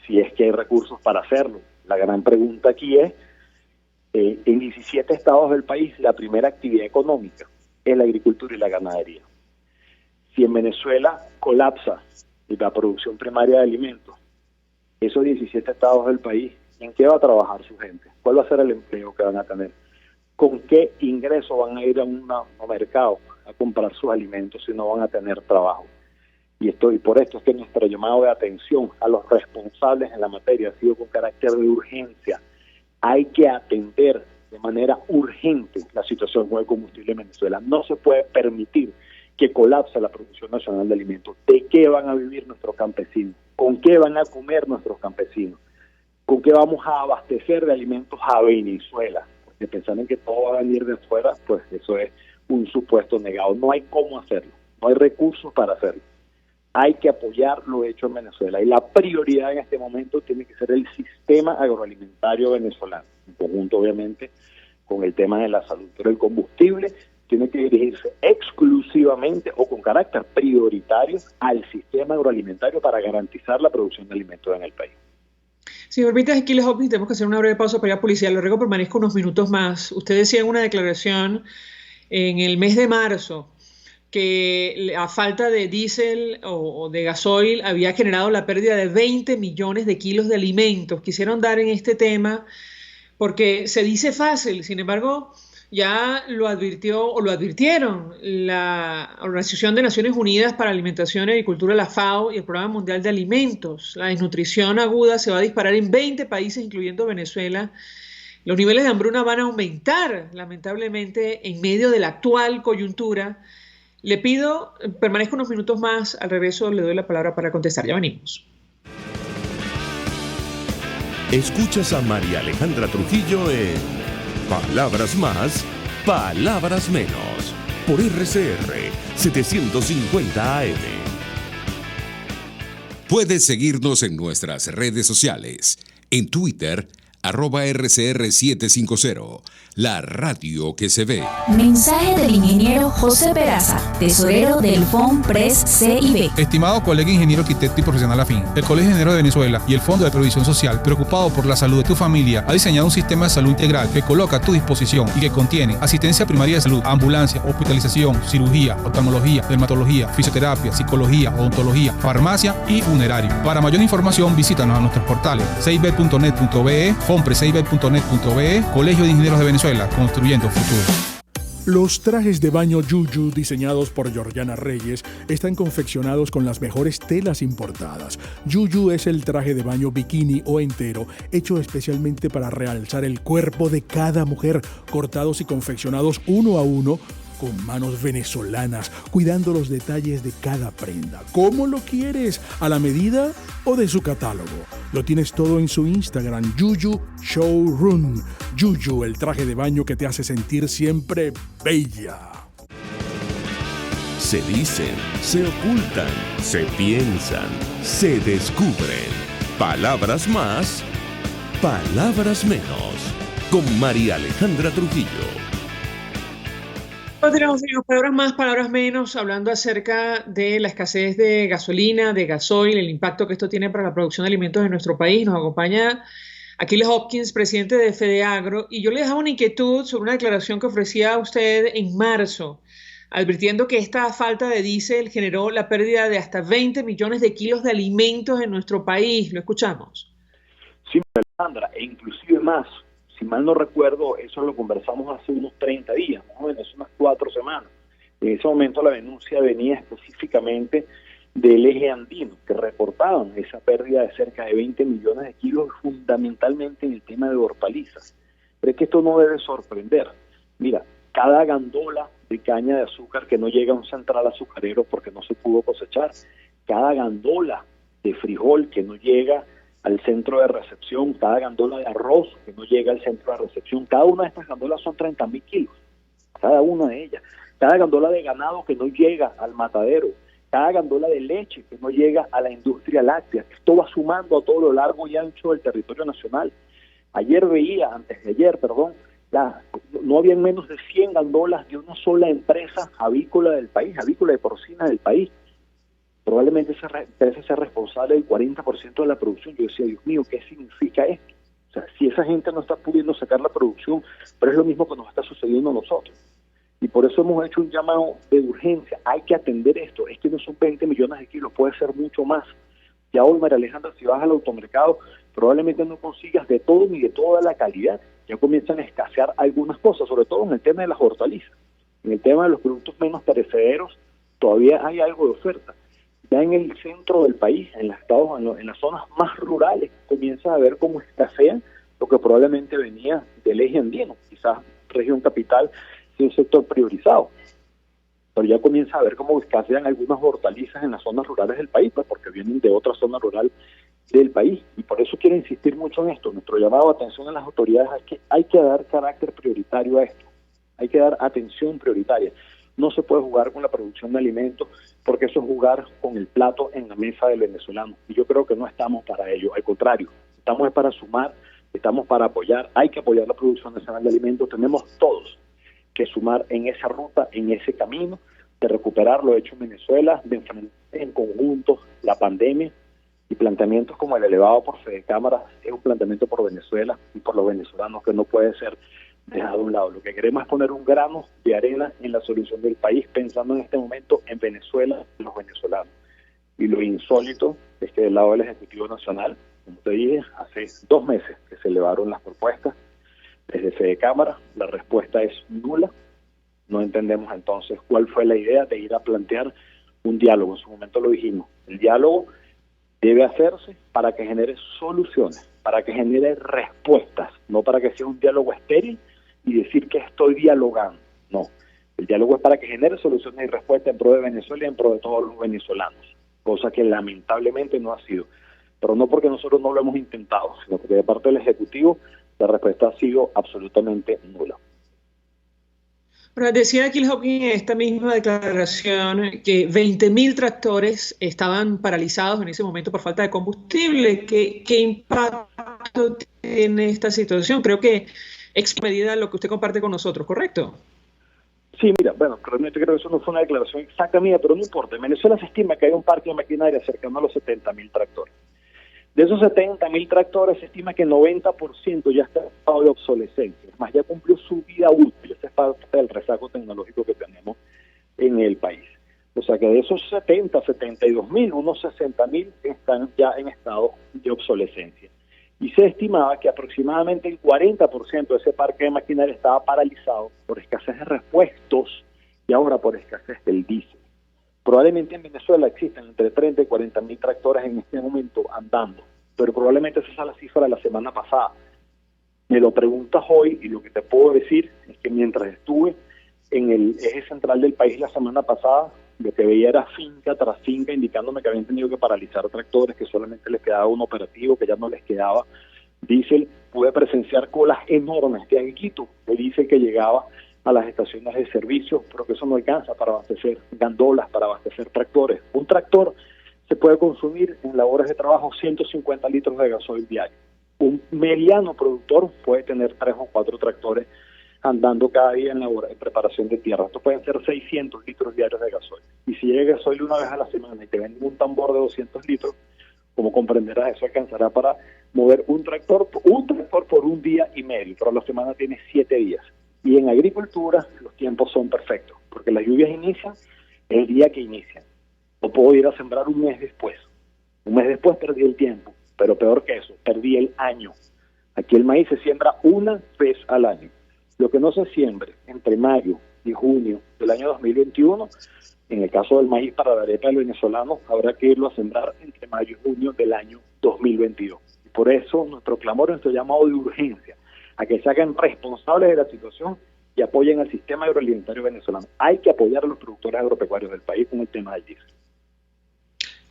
si es que hay recursos para hacerlo. La gran pregunta aquí es En 17 estados del país, la primera actividad económica es la agricultura y la ganadería. Si en Venezuela colapsa la producción primaria de alimentos, esos 17 estados del país, ¿en qué va a trabajar su gente? ¿Cuál va a ser el empleo que van a tener? ¿Con qué ingreso van a ir a un mercado a comprar sus alimentos si no van a tener trabajo? Y por esto es que nuestro llamado de atención a los responsables en la materia ha sido con carácter de urgencia. Hay que atender de manera urgente la situación con el combustible en Venezuela. No se puede permitir que colapse la producción nacional de alimentos. ¿De qué van a vivir nuestros campesinos? ¿Con qué van a comer nuestros campesinos? ¿Con qué vamos a abastecer de alimentos a Venezuela? Porque pensar en que todo va a venir de afuera, pues eso es un supuesto negado. No hay cómo hacerlo, no hay recursos para hacerlo. Hay que apoyar lo hecho en Venezuela y la prioridad en este momento tiene que ser el sistema agroalimentario venezolano, en conjunto obviamente con el tema de la salud, pero el combustible tiene que dirigirse exclusivamente o con carácter prioritario al sistema agroalimentario para garantizar la producción de alimentos en el país. Si me permite, Aquiles Hopkins, tenemos que hacer una breve pausa para ir a policía. Lo ruego permanezca unos minutos más. Usted decía en una declaración en el mes de marzo que a falta de diésel o de gasoil había generado la pérdida de 20 millones de kilos de alimentos. Quisiera ahondar en este tema porque se dice fácil, sin embargo, ya lo advirtió o lo advirtieron la Organización de Naciones Unidas para Alimentación y Agricultura, la FAO, y el Programa Mundial de Alimentos. La desnutrición aguda se va a disparar en 20 países, incluyendo Venezuela. Los niveles de hambruna van a aumentar, lamentablemente, en medio de la actual coyuntura. Le pido, permanezca unos minutos más, al regreso le doy la palabra para contestar. Ya venimos. Escuchas a María Alejandra Trujillo en Palabras Más, Palabras Menos, por RCR 750 AM. Puedes seguirnos en nuestras redes sociales. En Twitter, @RCR750, la radio que se ve. Mensaje del ingeniero José Peraza, tesorero del FONPRES CIB. Estimado colega ingeniero arquitecto y profesional afín, el Colegio de Ingenieros de Venezuela y el Fondo de Previsión Social, preocupado por la salud de tu familia, ha diseñado un sistema de salud integral que coloca a tu disposición y que contiene asistencia primaria de salud, ambulancia, hospitalización, cirugía, oftalmología, dermatología, fisioterapia, psicología, odontología, farmacia y funerario. Para mayor información, visítanos a nuestros portales cib.net.be, fonprescib.net.be, Colegio de Ingenieros de Venezuela, construyendo futuro. Los trajes de baño Yuyu, diseñados por Georgiana Reyes, están confeccionados con las mejores telas importadas. Yuyu es el traje de baño bikini o entero, hecho especialmente para realzar el cuerpo de cada mujer, cortados y confeccionados uno a uno, con manos venezolanas, cuidando los detalles de cada prenda. ¿Cómo lo quieres? ¿A la medida o de su catálogo? Lo tienes todo en su Instagram, Yuyu Showroom. Yuyu, el traje de baño que te hace sentir siempre bella. Se dicen, se ocultan, se piensan, se descubren. Palabras más, palabras menos. Con María Alejandra Trujillo. Tenemos palabras más, palabras menos, hablando acerca de la escasez de gasolina, de gasoil, el impacto que esto tiene para la producción de alimentos en nuestro país. Nos acompaña Aquiles Hopkins, presidente de FEDEAGRO, y yo le dejaba una inquietud sobre una declaración que ofrecía usted en marzo, advirtiendo que esta falta de diésel generó la pérdida de hasta 20 millones de kilos de alimentos en nuestro país. Lo escuchamos. Sí, Alejandra, e inclusive más. Si mal no recuerdo, eso lo conversamos hace unos 30 días, más o menos unas 4 semanas. En ese momento la denuncia venía específicamente del eje andino, que reportaban esa pérdida de cerca de 20 millones de kilos, fundamentalmente en el tema de hortalizas. Pero es que esto no debe sorprender. Mira, cada gandola de caña de azúcar que no llega a un central azucarero porque no se pudo cosechar, cada gandola de frijol que no llega al centro de recepción, cada gandola de arroz que no llega al centro de recepción, cada una de estas gandolas son 30.000 kilos, cada una de ellas, cada gandola de ganado que no llega al matadero, cada gandola de leche que no llega a la industria láctea. Esto va sumando a todo lo largo y ancho del territorio nacional. Antes de ayer, no habían menos de 100 gandolas de una sola empresa avícola del país, avícola y porcina del país. Probablemente esa empresa sea responsable del 40% de la producción. Yo decía, Dios mío, ¿qué significa esto? O sea, si esa gente no está pudiendo sacar la producción, pero es lo mismo que nos está sucediendo a nosotros. Y por eso hemos hecho un llamado de urgencia. Hay que atender esto. Es que no son 20 millones de kilos, puede ser mucho más. Ya hoy, María Alejandra, si vas al automercado, probablemente no consigas de todo ni de toda la calidad. Ya comienzan a escasear algunas cosas, sobre todo en el tema de las hortalizas. En el tema de los productos menos perecederos, todavía hay algo de oferta. Ya en el centro del país, en los estados, en las zonas más rurales, comienza a ver cómo escasea lo que probablemente venía del eje andino, quizás región capital, sí, un sector priorizado. Pero ya comienza a ver cómo escasean algunas hortalizas en las zonas rurales del país, pues porque vienen de otra zona rural del país. Y por eso quiero insistir mucho en esto. Nuestro llamado de atención a las autoridades es que hay que dar carácter prioritario a esto. Hay que dar atención prioritaria. No se puede jugar con la producción de alimentos, porque eso es jugar con el plato en la mesa del venezolano. Y yo creo que no estamos para ello. Al contrario, estamos para sumar, estamos para apoyar. Hay que apoyar la producción nacional de alimentos. Tenemos todos que sumar en esa ruta, en ese camino, de recuperar lo hecho en Venezuela, de enfrentar en conjunto la pandemia, y planteamientos como el elevado por Fedecámaras es un planteamiento por Venezuela y por los venezolanos que no puede ser dejado a un lado. Lo que queremos es poner un grano de arena en la solución del país, pensando en este momento en Venezuela y los venezolanos. Y lo insólito es que del lado del Ejecutivo Nacional, como te dije, hace 2 meses que se elevaron las propuestas desde Fedecámara, la respuesta es nula. No entendemos entonces cuál fue la idea de ir a plantear un diálogo. En su momento lo dijimos, el diálogo debe hacerse para que genere soluciones, para que genere respuestas, no para que sea un diálogo estéril y decir que estoy dialogando. No, el diálogo es para que genere soluciones y respuestas en pro de Venezuela y en pro de todos los venezolanos, cosa que lamentablemente no ha sido. Pero no porque nosotros no lo hemos intentado, sino porque de parte del Ejecutivo la respuesta ha sido absolutamente nula. Pero decía Aquiles Hopkins en esta misma declaración que 20.000 tractores estaban paralizados en ese momento por falta de combustible. ¿Qué impacto tiene esta situación? Creo que es medida lo que usted comparte con nosotros, ¿correcto? Sí, mira, bueno, realmente creo que eso no fue una declaración exacta mía, pero no importa. En Venezuela se estima que hay un parque de maquinaria cercano a los 70.000 tractores. De esos 70.000 tractores se estima que el 90% ya está en estado de obsolescencia. Es más, ya cumplió su vida útil. Ese es parte del rezago tecnológico que tenemos en el país. O sea que de esos 72.000, unos 60.000 están ya en estado de obsolescencia. Y se estimaba que aproximadamente el 40% de ese parque de maquinaria estaba paralizado por escasez de repuestos y ahora por escasez del diésel. Probablemente en Venezuela existen entre 30 y 40.000 tractores en este momento andando, pero probablemente esa es la cifra de la semana pasada. Me lo preguntas hoy y lo que te puedo decir es que mientras estuve en el eje central del país la semana pasada, lo que veía era finca tras finca indicándome que habían tenido que paralizar tractores, que solamente les quedaba un operativo, que ya no les quedaba diésel. Pude presenciar colas enormes de Aguito, de diésel que llegaba a las estaciones de servicio, pero que eso no alcanza para abastecer gandolas, para abastecer tractores. Un tractor se puede consumir en labores de trabajo 150 litros de gasoil diario. Un mediano productor puede tener 3 o 4 tractores andando cada día en labor de preparación de tierra. Esto pueden ser 600 litros diarios de gasoil. Y si llega gasoil una vez a la semana y te venden un tambor de 200 litros, como comprenderás, eso alcanzará para mover un tractor por un día y medio, pero la semana tiene 7 días. Y en agricultura los tiempos son perfectos, porque las lluvias inician el día que inician. No puedo ir a sembrar un mes después. Un mes después perdí el tiempo, pero peor que eso, perdí el año. Aquí el maíz se siembra una vez al año. Lo que no se siembre entre mayo y junio del año 2021, en el caso del maíz para la arepa del venezolano, habrá que irlo a sembrar entre mayo y junio del año 2022. Y por eso nuestro clamor, nuestro llamado de urgencia, a que se hagan responsables de la situación y apoyen al sistema agroalimentario venezolano. Hay que apoyar a los productores agropecuarios del país con el tema del diésel.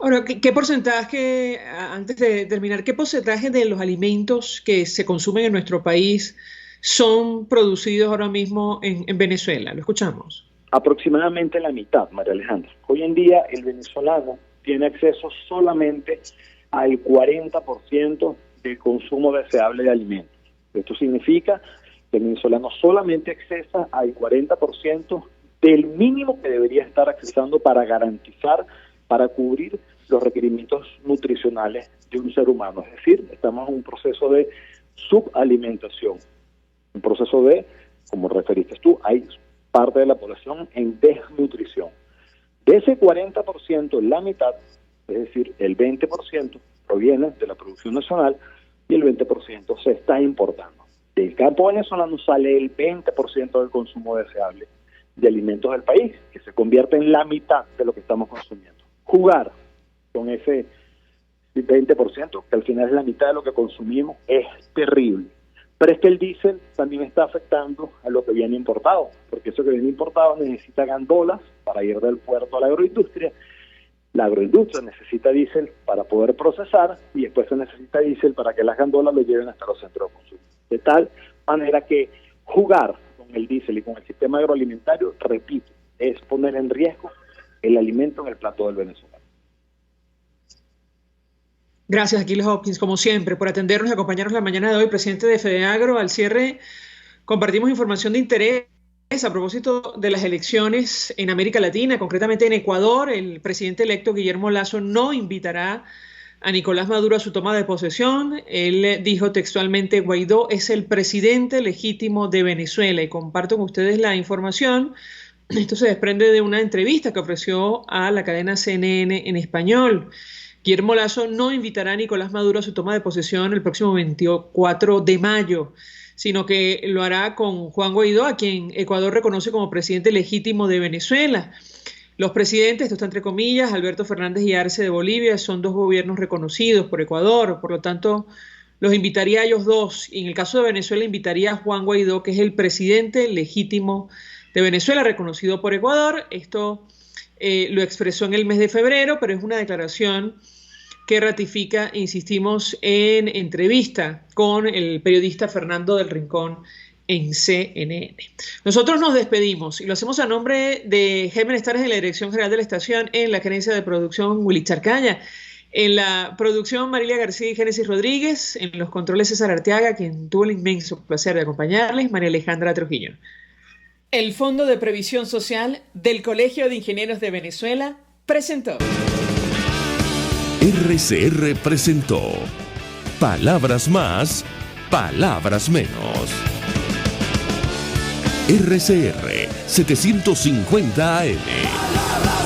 Ahora, ¿qué porcentaje, antes de terminar, qué porcentaje de los alimentos que se consumen en nuestro país son producidos ahora mismo en Venezuela? Lo escuchamos. Aproximadamente la mitad, María Alejandra. Hoy en día el venezolano tiene acceso solamente al 40% del consumo deseable de alimentos. Esto significa que el venezolano solamente accesa al 40% del mínimo que debería estar accesando para garantizar, para cubrir los requerimientos nutricionales de un ser humano. Es decir, estamos en un proceso de subalimentación. Un proceso de, como referiste tú, hay parte de la población en desnutrición. De ese 40%, la mitad, es decir, el 20%, proviene de la producción nacional y el 20% se está importando. Del campo venezolano sale el 20% del consumo deseable de alimentos del país, que se convierte en la mitad de lo que estamos consumiendo. Jugar con ese 20%, que al final es la mitad de lo que consumimos, es terrible. Pero es que el diésel también está afectando a lo que viene importado, porque eso que viene importado necesita gandolas para ir del puerto a la agroindustria. La agroindustria necesita diésel para poder procesar y después se necesita diésel para que las gandolas lo lleven hasta los centros de consumo. De tal manera que jugar con el diésel y con el sistema agroalimentario, repito, es poner en riesgo el alimento en el plato del venezolano. Gracias, Aquiles Hopkins, como siempre, por atendernos y acompañarnos la mañana de hoy. Presidente de FEDEAGRO, al cierre compartimos información de interés a propósito de las elecciones en América Latina, concretamente en Ecuador. El presidente electo Guillermo Lasso no invitará a Nicolás Maduro a su toma de posesión. Él dijo textualmente: Guaidó es el presidente legítimo de Venezuela. Y comparto con ustedes la información. Esto se desprende de una entrevista que ofreció a la cadena CNN en español. Guillermo Lasso no invitará a Nicolás Maduro a su toma de posesión el próximo 24 de mayo, sino que lo hará con Juan Guaidó, a quien Ecuador reconoce como presidente legítimo de Venezuela. Los presidentes, esto está entre comillas, Alberto Fernández y Arce de Bolivia, son dos gobiernos reconocidos por Ecuador, por lo tanto los invitaría a ellos dos. Y en el caso de Venezuela invitaría a Juan Guaidó, que es el presidente legítimo de Venezuela, reconocido por Ecuador. Esto lo expresó en el mes de febrero, pero es una declaración que ratifica, insistimos, en entrevista con el periodista Fernando del Rincón en CNN. Nosotros nos despedimos y lo hacemos a nombre de Germen Estares en la dirección general de la estación, en la gerencia de producción Willy Charcaya, en la producción Marilia García y Génesis Rodríguez, en los controles César Arteaga, quien tuvo el inmenso placer de acompañarles, María Alejandra Trujillo. El Fondo de Previsión Social del Colegio de Ingenieros de Venezuela presentó. RCR presentó Palabras Más, Palabras Menos. RCR 750 AM.